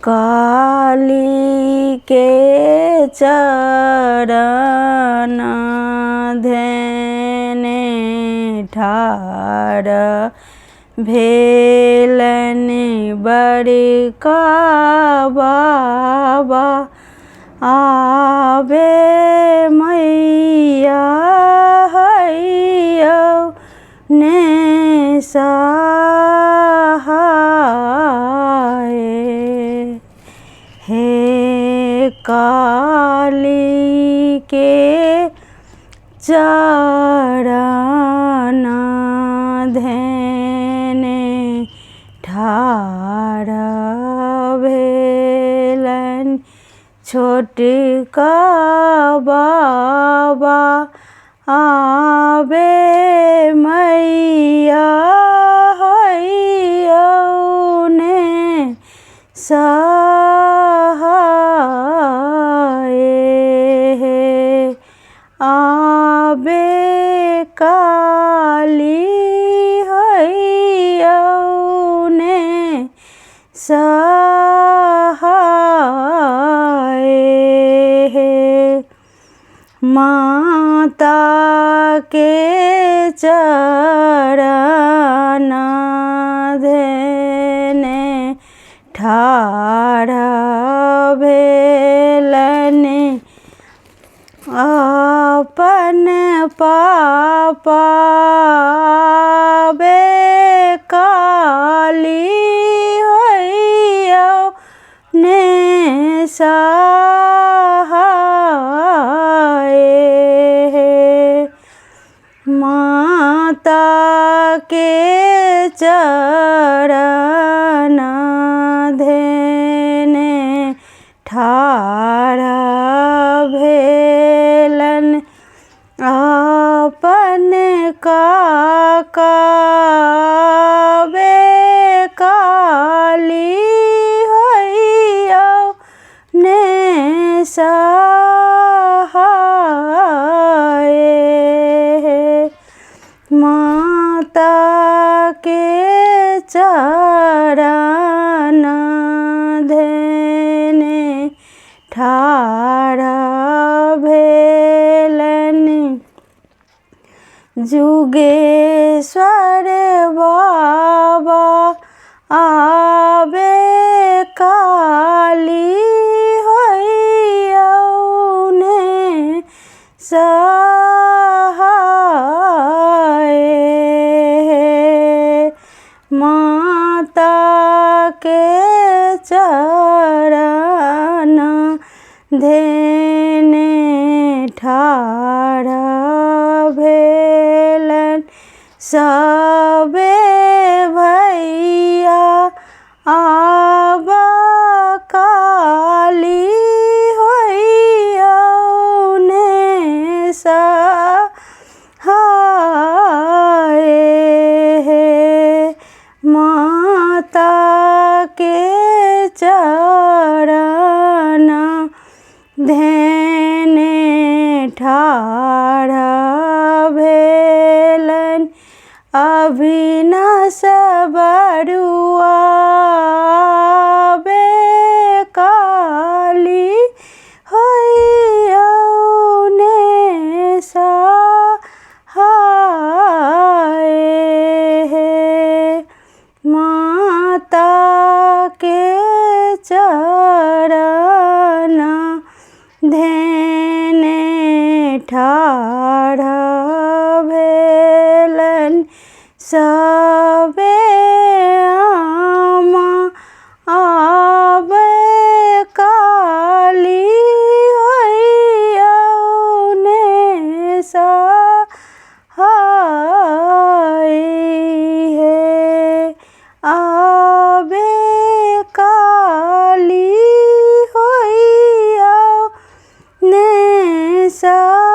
काली के चरण ध्याने ठाढ़ भेलनि बड़का बाबा आबे मैया हैयौ ने सहाय। हे काली के चरण ध्याने ठाढ़ भेलनि छोटका बाबा आबे मैया हैयौ ने सहाय। आबे काली हैयौ ने सहाय। माता के चरण ध्याने ठाढ़ भेलनि अपन पापा आबे काली हैयौ ने सहाय। माता के चरण ध्याने ठाढ़ भेलनि अपन काका आबे काली हैयौ ने सहाय। माता के चरण ध्याने ठाढ़ भेलनि जुगेश्वर बाबा आबे काली हैयौ ने सहाय। माता के चरण ध्याने ठाढ़ भेलनि सबे भैया आबा काली हैयौ ने सहाय। माता के चरण ध्याने ठाढ़ भेलनि अविनाश बरुआ आबे काली हैयौ ने सहाय। माता के चरण ध्याने ठाढ़ भेलनि सबे आमा आबे काली हैयौ ने सहाय। आबे काली हैयौ ने सहाय।